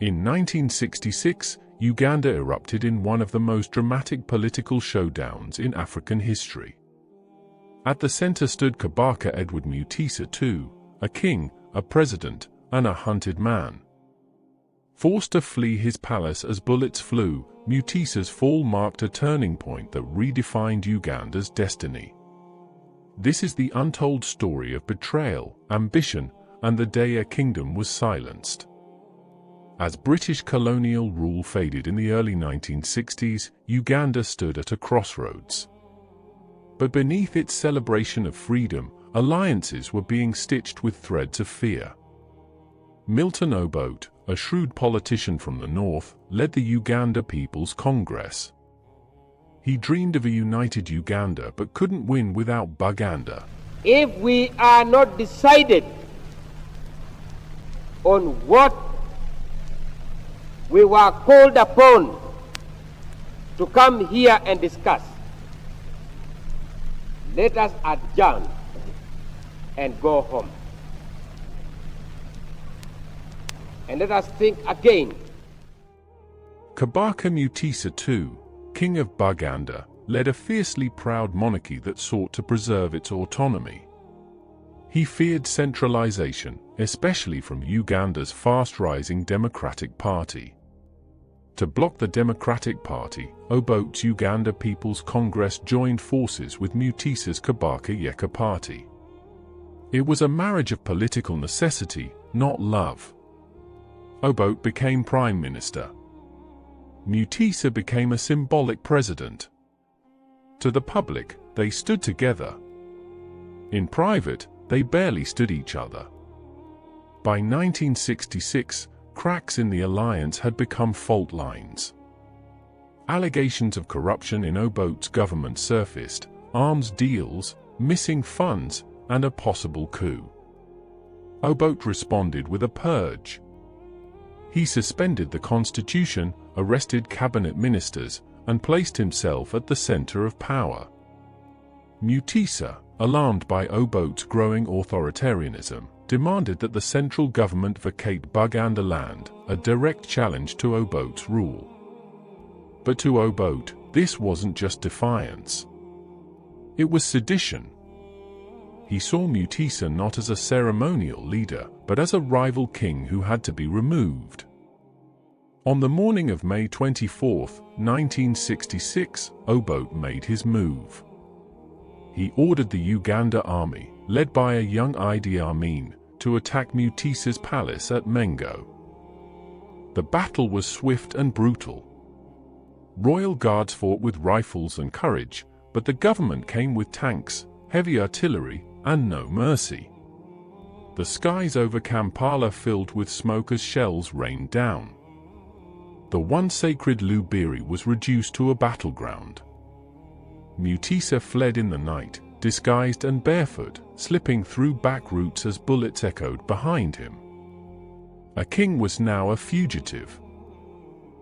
In 1966, Uganda erupted in one of the most dramatic political showdowns in African history. At the center stood Kabaka Edward Mutesa II, a king, a president, and a hunted man. Forced to flee his palace as bullets flew, Mutesa's fall marked a turning point that redefined Uganda's destiny. This is the untold story of betrayal, ambition, and the day a kingdom was silenced. As British colonial rule faded in the early 1960s, Uganda stood at a crossroads. But beneath its celebration of freedom, alliances were being stitched with threads of fear. Milton Obote, a shrewd politician from the north, led the Uganda People's Congress. He dreamed of a united Uganda but couldn't win without Buganda. If we are not decided on what we were called upon to come here and discuss, let us adjourn and go home. And let us think again. Kabaka Mutesa II, king of Buganda, led a fiercely proud monarchy that sought to preserve its autonomy. He feared centralization, especially from Uganda's fast-rising Democratic Party. To block the Democratic Party, Obote's Uganda People's Congress joined forces with Mutesa's Kabaka Yeka Party. It was a marriage of political necessity, not love. Obote became prime minister. Mutesa became a symbolic president. To the public, they stood together. In private, they barely stood each other. By 1966, cracks in the alliance had become fault lines. Allegations of corruption in Obote's government surfaced, arms deals, missing funds, and a possible coup. Obote responded with a purge. He suspended the constitution, arrested cabinet ministers, and placed himself at the center of power. Mutesa, alarmed by Obote's growing authoritarianism, demanded that the central government vacate Buganda land, a direct challenge to Obote's rule. But to Obote, this wasn't just defiance. It was sedition. He saw Mutesa not as a ceremonial leader, but as a rival king who had to be removed. On the morning of May 24, 1966, Obote made his move. He ordered the Uganda army, led by a young Idi Amin, to attack Mutesa's palace at Mengo. The battle was swift and brutal. Royal guards fought with rifles and courage, but the government came with tanks, heavy artillery, and no mercy. The skies over Kampala filled with smoke as shells rained down. The once sacred Lubiri was reduced to a battleground. Mutesa fled in the night, disguised and barefoot, slipping through back routes as bullets echoed behind him. A king was now a fugitive.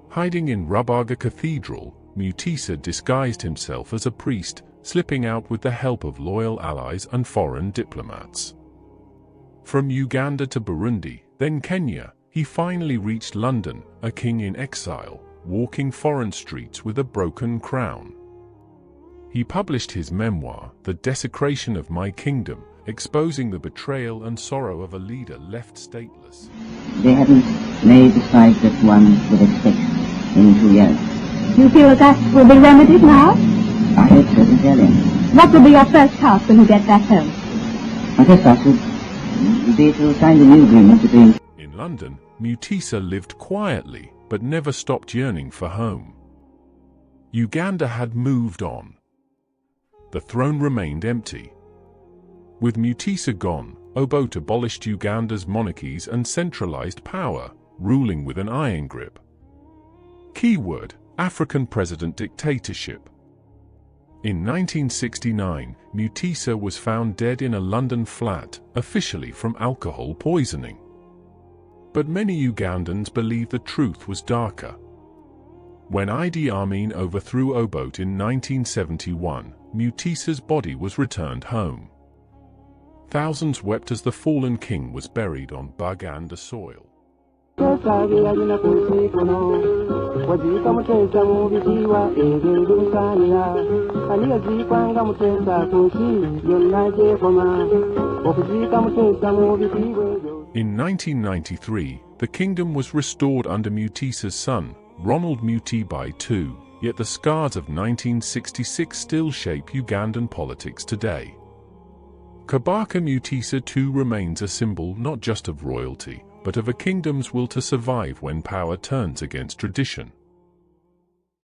Hiding in Rubaga Cathedral, Mutesa disguised himself as a priest, slipping out with the help of loyal allies and foreign diplomats. From Uganda to Burundi, then Kenya, he finally reached London, a king in exile, walking foreign streets with a broken crown. He published his memoir, The Desecration of My Kingdom, exposing the betrayal and sorrow of a leader left stateless. They haven't made the strike that one would expect in 2 years. Do you feel that will be remedied now? I hope so, sincerely. What will be your first task when you get back home? My first task would be to sign the new agreement between... In London, Mutesa lived quietly, but never stopped yearning for home. Uganda had moved on. The throne remained empty. With Mutesa gone, Obote abolished Uganda's monarchies and centralized power, ruling with an iron grip. Keyword: African president dictatorship. In 1969, Mutesa was found dead in a London flat, officially from alcohol poisoning. But many Ugandans believe the truth was darker. When Idi Amin overthrew Obote in 1971, Mutesa's body was returned home. Thousands wept as the fallen king was buried on Buganda soil. In 1993, the kingdom was restored under Mutesa's son, Ronald Mutebai II, yet the scars of 1966 still shape Ugandan politics today. Kabaka Mutesa II remains a symbol not just of royalty, but of a kingdom's will to survive when power turns against tradition.